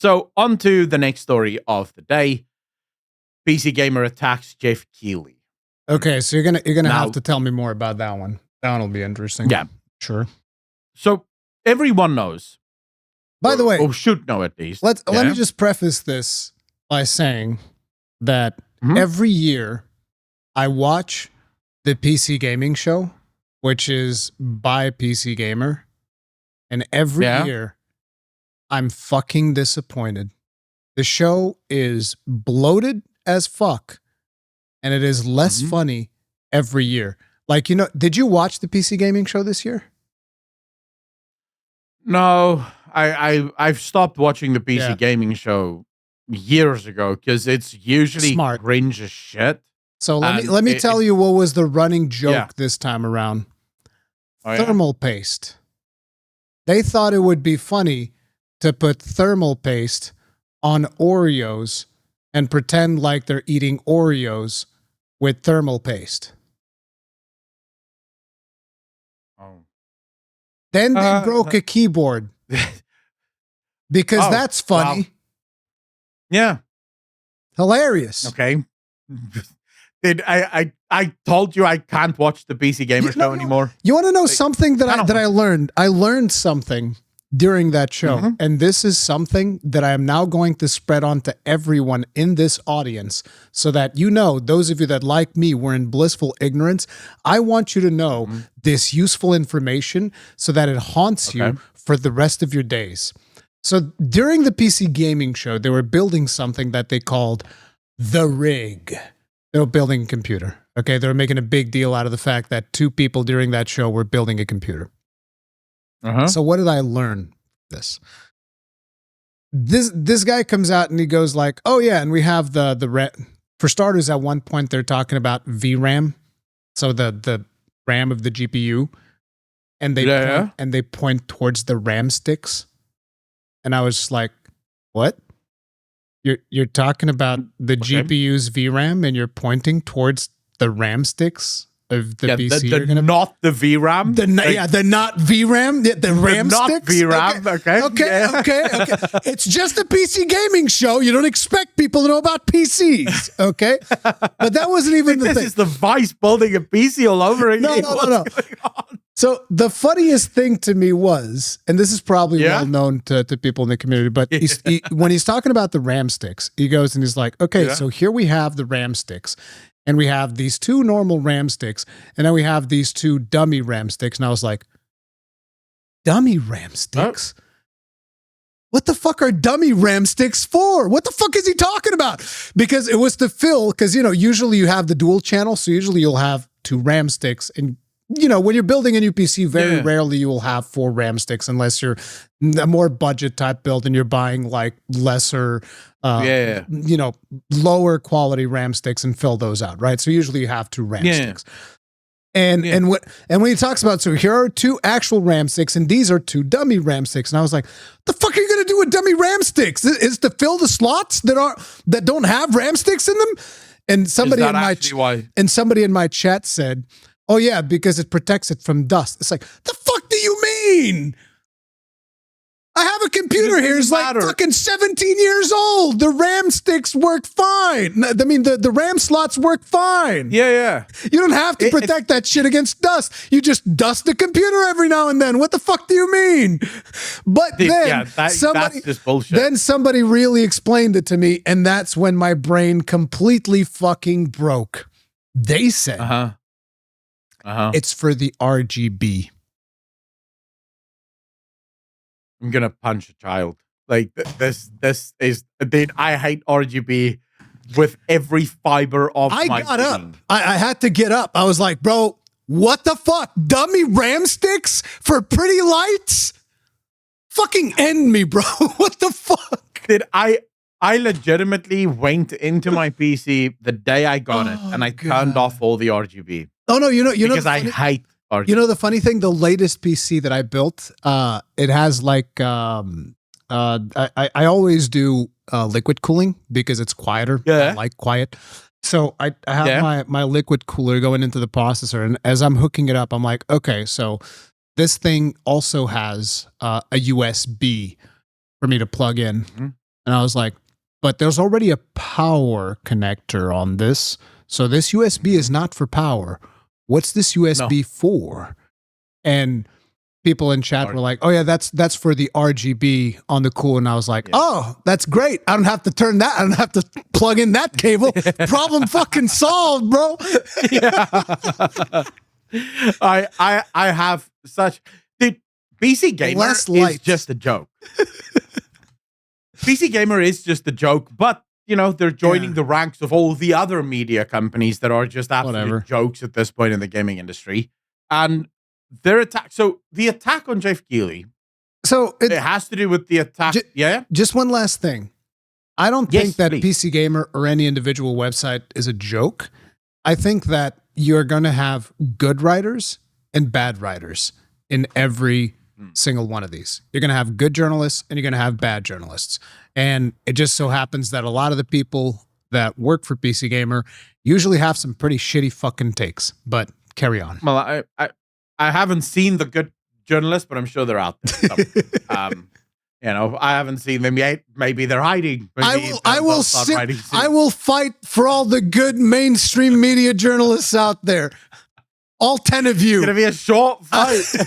So on to the next story of the day. PC gamer attacks Jeff Keighley. Okay, so you're gonna Now- have to tell me more about that one. That one will be interesting. Yeah. Sure. So everyone knows. By the way, or should know at least. let me just preface this by saying that every year I watch the PC gaming show, which is by PC Gamer, and every year I'm fucking disappointed. The show is bloated as fuck, and it is less funny every year. Like, did you watch the PC gaming show this year? No, I've stopped watching the PC gaming show years ago because it's usually cringe as shit. So let me tell you what was the running joke this time around. Thermal paste. They thought it would be funny to put thermal paste on Oreos and pretend like they're eating Oreos with thermal paste. Oh. Then they broke a keyboard because that's funny. Wow. Yeah. Hilarious. Okay. I told you I can't watch the PC Gamer show anymore. You want to know something that I learned? I learned something during that show, and this is something that I am now going to spread on to everyone in this audience so that those of you that like me were in blissful ignorance, I want you to know this useful information so that it haunts you for the rest of your days. So during the PC gaming show, they were building something that they called the rig. They were building a computer. Okay, they were making a big deal out of the fact that two people during that show were building a computer. So what did I learn? This guy comes out and he goes like, "Oh yeah, and we have the for starters." At one point, they're talking about VRAM, so the RAM of the GPU, and they point towards the RAM sticks, and I was just like, "What? You're talking about the GPU's VRAM, and you're pointing towards the RAM sticks of the PC? Not the VRAM? The not VRAM? The RAM not sticks? VRAM, Okay. It's just a PC gaming show. You don't expect people to know about PCs, okay? But that wasn't even the thing. This is the Vice building a PC all over again. No. So the funniest thing to me was, and this is probably well known to people in the community, but when he's talking about the RAM sticks, he goes and he's like, okay, so here we have the RAM sticks, and we have these two normal RAM sticks, and then we have these two dummy RAM sticks. And I was like, dummy RAM sticks? What the fuck are dummy RAM sticks for? What the fuck is he talking about? Because it was to fill, because, usually you have the dual channel, so usually you'll have two RAM sticks, and when you're building a new PC, very rarely you will have 4 RAM sticks unless you're a more budget type build and you're buying like lesser, lower quality RAM sticks and fill those out, right? So usually you have 2 RAM sticks. And when he talks about, so here are 2 actual RAM sticks and these are 2 dummy RAM sticks, and I was like, the fuck are you gonna do with dummy RAM sticks? Is to fill the slots that don't have RAM sticks in them? And somebody in my chat said, oh yeah, because it protects it from dust. It's like, the fuck do you mean? I have a computer here. It's like fucking 17 years old. The RAM sticks work fine. I mean, the RAM slots work fine. Yeah. You don't have to protect that shit against dust. You just dust the computer every now and then. What the fuck do you mean? But that's just bullshit. Then somebody really explained it to me, and that's when my brain completely fucking broke. They said, it's for the RGB. I'm gonna punch a child. Like this is. Dude, I hate RGB with every fiber of my got up. I had to get up. I was like, bro, what the fuck? Dummy RAM sticks for pretty lights? Fucking end me, bro. What the fuck? Did I legitimately went into my PC the day I got it, and I turned off all the RGB. Oh no, because I hate RGB. You know the funny thing, the latest PC that I built, it has like I always do liquid cooling because it's quieter. I like quiet. So I have my liquid cooler going into the processor, and as I'm hooking it up, I'm like, okay, so this thing also has a USB for me to plug in. And I was like, but there's already a power connector on this. So this USB is not for power. What's this USB for? And people in chat were like, oh yeah, that's for the RGB on the cool. And I was like, oh, that's great. I don't have to turn that. I don't have to plug in that cable. Problem fucking solved, bro. I have such... Dude, PC Gamer is just a joke. PC Gamer is just a joke, but they're joining the ranks of all the other media companies that are just absolute jokes at this point in the gaming industry. And their attack. So the attack on Jeff Keighley. So it has to do with the attack. Just one last thing. I don't think that PC Gamer or any individual website is a joke. I think that you're going to have good writers and bad writers in every single one of these. You're going to have good journalists and you're going to have bad journalists. And it just so happens that a lot of the people that work for PC Gamer usually have some pretty shitty fucking takes. But carry on. Well, I haven't seen the good journalists, but I'm sure they're out there. So, I haven't seen them yet. Maybe they're hiding. Maybe I will fight for all the good mainstream media journalists out there. All 10 of you. It's going to be a short fight. It's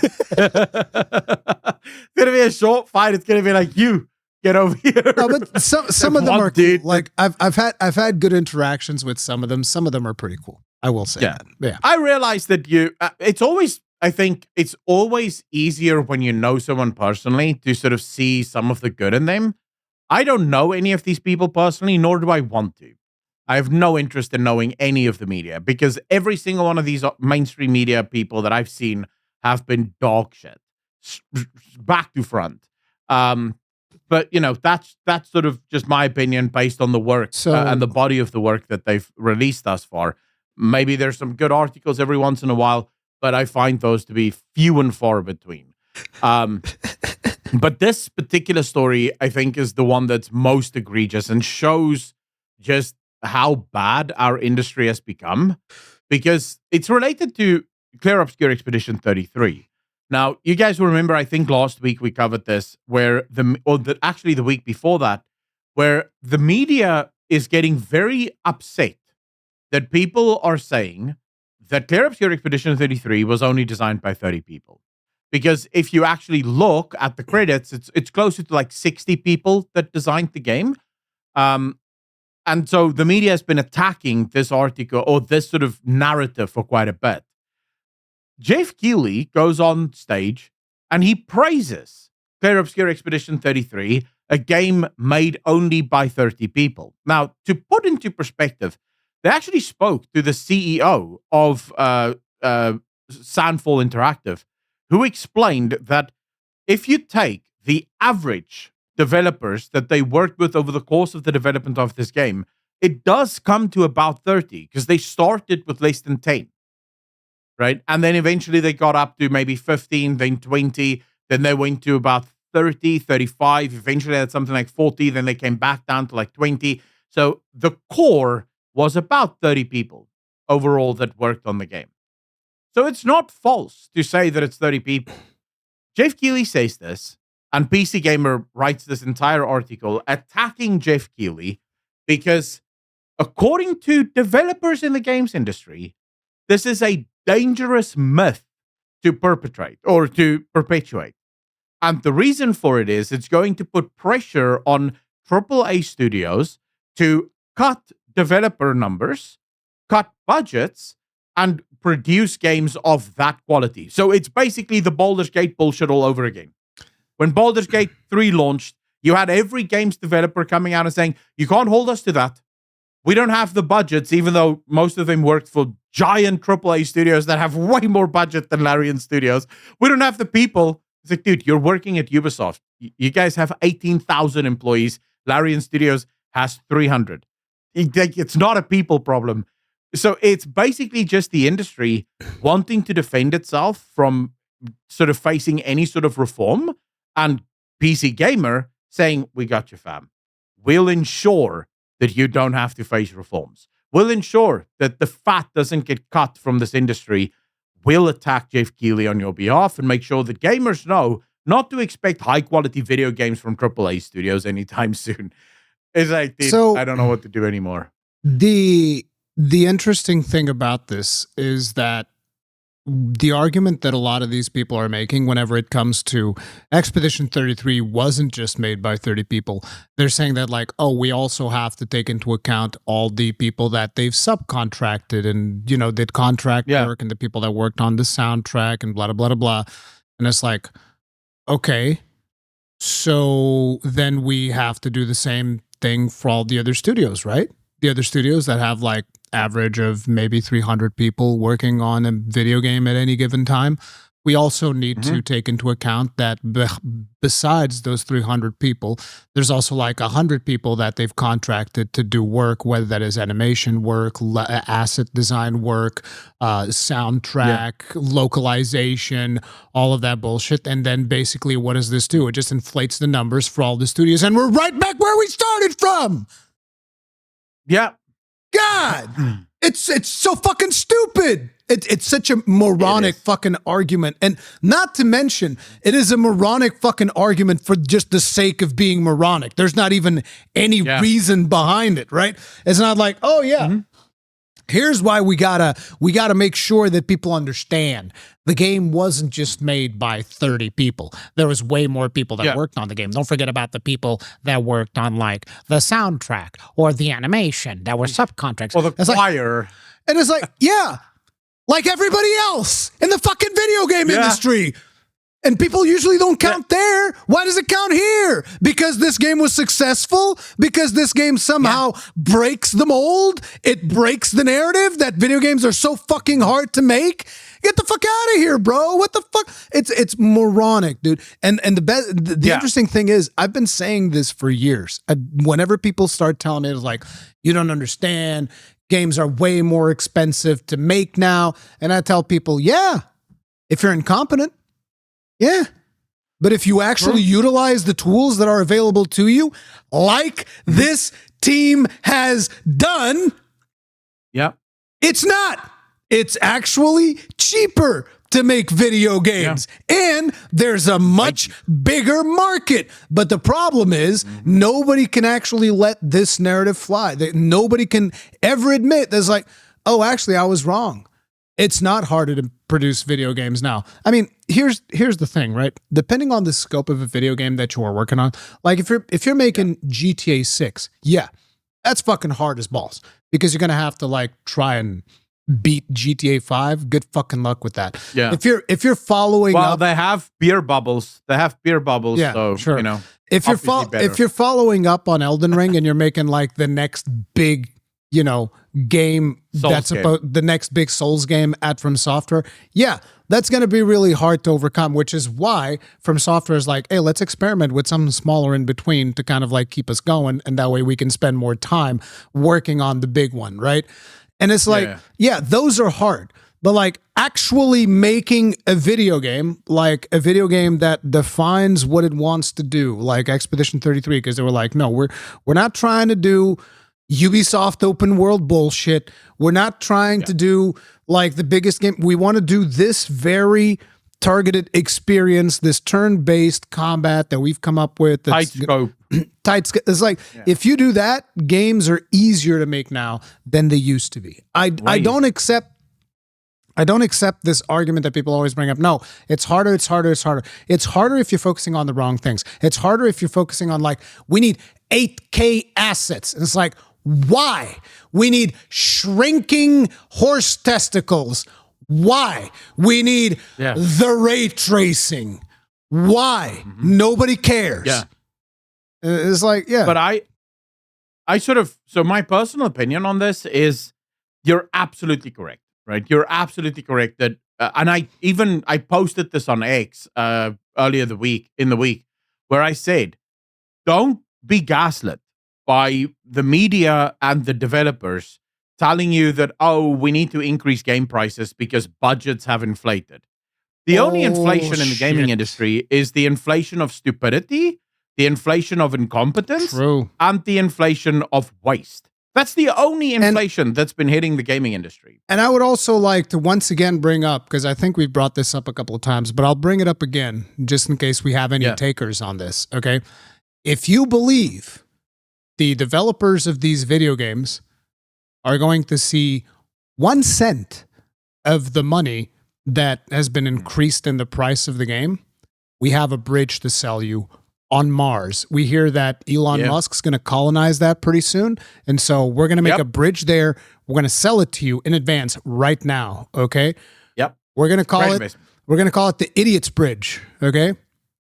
going to be a short fight. It's going to be like, you get over here. No, but some of them are cool. Like I've had good interactions with some of them. Some of them are pretty cool. I will say that. Yeah. I realize that I think it's always easier when you know someone personally to sort of see some of the good in them. I don't know any of these people personally, nor do I want to. I have no interest in knowing any of the media because every single one of these mainstream media people that I've seen have been dog shit, back to front. But that's sort of just my opinion based on the work and the body of the work that they've released thus far. Maybe there's some good articles every once in a while, but I find those to be few and far between. But this particular story, I think, is the one that's most egregious and shows just how bad our industry has become, because it's related to Clair Obscur Expedition 33. Now, you guys will remember, I think last week we covered this, actually the week before that, where the media is getting very upset that people are saying that Clair Obscur Expedition 33 was only designed by 30 people. Because if you actually look at the credits, it's closer to like 60 people that designed the game. And so the media has been attacking this article or this sort of narrative for quite a bit. Jeff Keighley goes on stage and he praises Clair Obscur Expedition 33, a game made only by 30 people. Now, to put into perspective, they actually spoke to the CEO of Sandfall Interactive, who explained that if you take the average developers that they worked with over the course of the development of this game, it does come to about 30 because they started with less than 10, right? And then eventually they got up to maybe 15, then 20, then they went to about 30, 35, eventually they had something like 40, then they came back down to like 20. So the core was about 30 people overall that worked on the game. So it's not false to say that it's 30 people. Jeff Keighley says this, and PC Gamer writes this entire article attacking Jeff Keighley because, according to developers in the games industry, this is a dangerous myth to perpetrate or to perpetuate. And the reason for it is it's going to put pressure on AAA studios to cut developer numbers, cut budgets, and produce games of that quality. So it's basically the Baldur's Gate bullshit all over again. When Baldur's Gate 3 launched, you had every games developer coming out and saying, you can't hold us to that. We don't have the budgets, even though most of them worked for giant AAA studios that have way more budget than Larian Studios. We don't have the people. It's like, dude, you're working at Ubisoft. You guys have 18,000 employees. Larian Studios has 300. It's not a people problem. So it's basically just the industry wanting to defend itself from sort of facing any sort of reform, and PC Gamer saying, we got you, fam. We'll ensure that you don't have to face reforms. We'll ensure that the fat doesn't get cut from this industry. We'll attack Jeff Keighley on your behalf and make sure that gamers know not to expect high quality video games from AAA studios anytime soon. It's like, dude, So- I don't know what to do anymore. The interesting thing about this is that the argument that a lot of these people are making whenever it comes to Expedition 33 wasn't just made by 30 people. They're saying that, like, oh, we also have to take into account all the people that they've subcontracted and, you know, did contract work, and the people that worked on the soundtrack and blah, blah, blah, blah. And it's like, okay, so then we have to do the same thing for all the other studios, right? The other studios that have like average of maybe 300 people working on a video game at any given time. We also need to take into account that besides those 300 people, there's also like 100 people that they've contracted to do work, whether that is animation work, asset design work, soundtrack, localization, all of that bullshit. And then basically what does this do? It just inflates the numbers for all the studios, and we're right back where we started from. Yeah. God, it's so fucking stupid. It's such a moronic fucking argument. And not to mention, it is a moronic fucking argument for just the sake of being moronic. There's not even any reason behind it, right? It's not like, oh yeah, here's why we gotta make sure that people understand the game wasn't just made by 30 people. There was way more people that worked on the game. Don't forget about the people that worked on like the soundtrack or the animation that were subcontracts. Or the choir. And it's like, yeah, like everybody else in the fucking video game industry. And people usually don't count there. Why does it count here? Because this game was successful? Because this game somehow breaks the mold? It breaks the narrative that video games are so fucking hard to make? Get the fuck out of here, bro. What the fuck? It's moronic, dude. And the interesting thing is, I've been saying this for years. Whenever people start telling me, it's like, you don't understand, games are way more expensive to make now. And I tell people, yeah, if you're incompetent, yeah. But if you actually utilize the tools that are available to you, like this team has done, it's not. It's actually cheaper to make video games. And there's a much bigger market. But the problem is nobody can actually let this narrative fly. Nobody can ever admit there's like, oh, actually, I was wrong. It's not harder to produce video games now. I mean, here's the thing, right? Depending on the scope of a video game that you are working on, like if you're making GTA 6, that's fucking hard as balls, because you're gonna have to like try and beat GTA 5. Good fucking luck with that. Yeah. If you're following up, they have beer bubbles. Yeah, so sure. you know. If you're following up on Elden Ring and you're making like the next big, you know, game that's about the next big Souls game at From Software, that's going to be really hard to overcome, which is why From Software is like, hey, let's experiment with something smaller in between to kind of like keep us going, and that way we can spend more time working on the big one, right? And it's like, those are hard. But like actually making a video game, like a video game that defines what it wants to do, like Expedition 33, because they were like, no, we're not trying to do Ubisoft open world bullshit. We're not trying to do like the biggest game. We want to do this very targeted experience, this turn-based combat that we've come up with. Tight scope. It's like, if you do that, games are easier to make now than they used to be. I don't accept this argument that people always bring up. No, it's harder. It's harder if you're focusing on the wrong things. It's harder if you're focusing on like, we need 8K assets. And it's like, why? We need shrinking horse testicles. Why? We need the ray tracing. Why? Nobody cares. It's like, But I sort of, so my personal opinion on this is, you're absolutely correct, right? You're absolutely correct that, and I posted this on X earlier in the week, where I said, don't be gaslit by the media and the developers telling you that, oh, we need to increase game prices because budgets have inflated. The only inflation in the gaming industry is the inflation of stupidity, the inflation of incompetence, and the inflation of waste. That's the only inflation that's been hitting the gaming industry. And I would also like to once again bring up, because I think we've brought this up a couple of times, but I'll bring it up again just in case we have any takers on this, okay? If you believe the developers of these video games are going to see 1 cent of the money that has been increased in the price of the game, we have a bridge to sell you on Mars. We hear that Elon Musk's going to colonize that pretty soon. And so we're going to make a bridge there. We're going to sell it to you in advance right now. Okay. Yep. We're going to call it the Idiot's Bridge. Okay.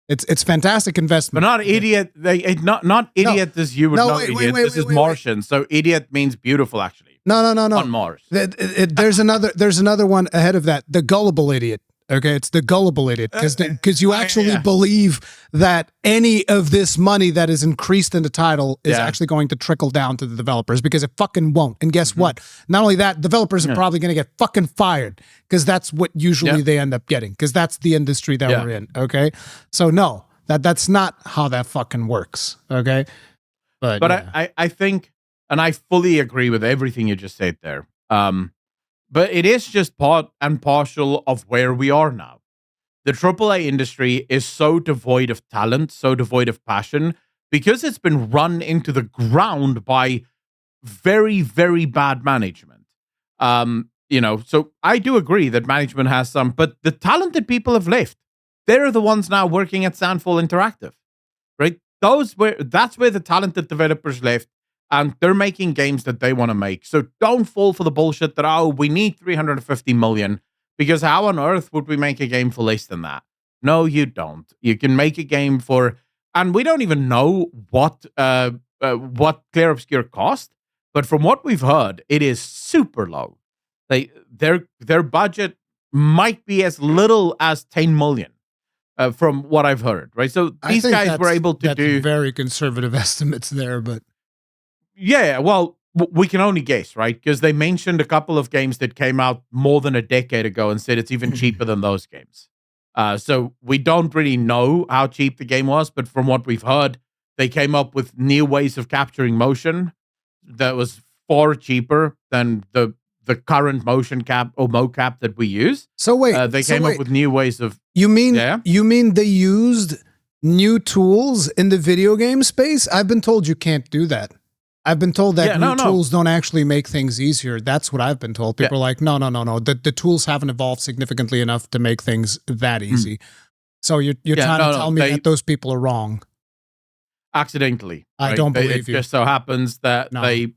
It's fantastic investment. But not idiot. Not idiot as you would know idiot. This is Martian. So idiot means beautiful, actually. No. On Mars. There's another one ahead of that. The gullible idiot. Okay, it's the gullible idiot because you actually believe that any of this money that is increased in the title is actually going to trickle down to the developers, because it fucking won't. And guess what? Not only that, developers are probably going to get fucking fired, because that's what usually they end up getting, because that's the industry that we're in. Okay, so no, that's not how that fucking works. Okay, but I think, and I fully agree with everything you just said there. But it is just part and parcel of where we are now. The AAA industry is so devoid of talent, so devoid of passion, because it's been run into the ground by very, very bad management. So I do agree that management has some, but the talented people have left. They're the ones now working at Sandfall Interactive, right? That's where the talented developers left. And they're making games that they want to make. So don't fall for the bullshit that, we need 350 million, because how on earth would we make a game for less than that? No, you don't. You can make a game for, and we don't even know what Clair Obscur cost, but from what we've heard, it is super low. Their budget might be as little as 10 million. From what I've heard, right? So these guys were able to do very conservative estimates there, but yeah, well, we can only guess, right? Because they mentioned a couple of games that came out more than a decade ago and said it's even cheaper than those games. So we don't really know how cheap the game was, but from what we've heard, they came up with new ways of capturing motion that was far cheaper than the current motion cap or mocap that we use. So wait, they came up with new ways of. You mean they used new tools in the video game space? I've been told you can't do that. I've been told that new tools don't actually make things easier. That's what I've been told. People are like, no. The tools haven't evolved significantly enough to make things that easy. So you're trying to tell me that those people are wrong. Accidentally. I don't believe you. It just so happens that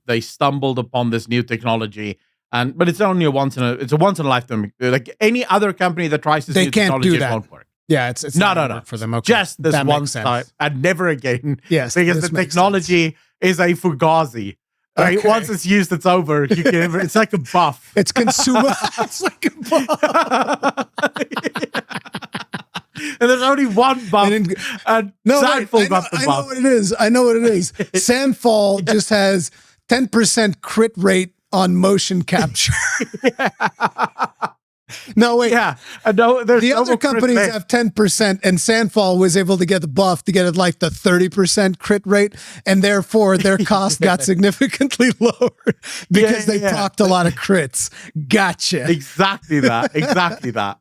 they stumbled upon this new technology, but it's only a once in a lifetime. Like any other company that tries this new technology, it won't work. Yeah, it's not for them. Okay. Just this one time and never again. Yes, because the technology is a fugazi. Right? Okay. Once it's used, it's over. It's like a buff. It's consumer. It's like a buff. And there's only one buff. Sandfall got the buff. I know what it is. Sandfall just has 10% crit rate on motion capture. No, wait. Yeah. No, the other companies have 10%, and Sandfall was able to get the buff to get it like the 30% crit rate, and therefore their cost got significantly lower because they procced a lot of crits. Gotcha. Exactly that.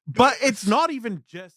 But it's not even just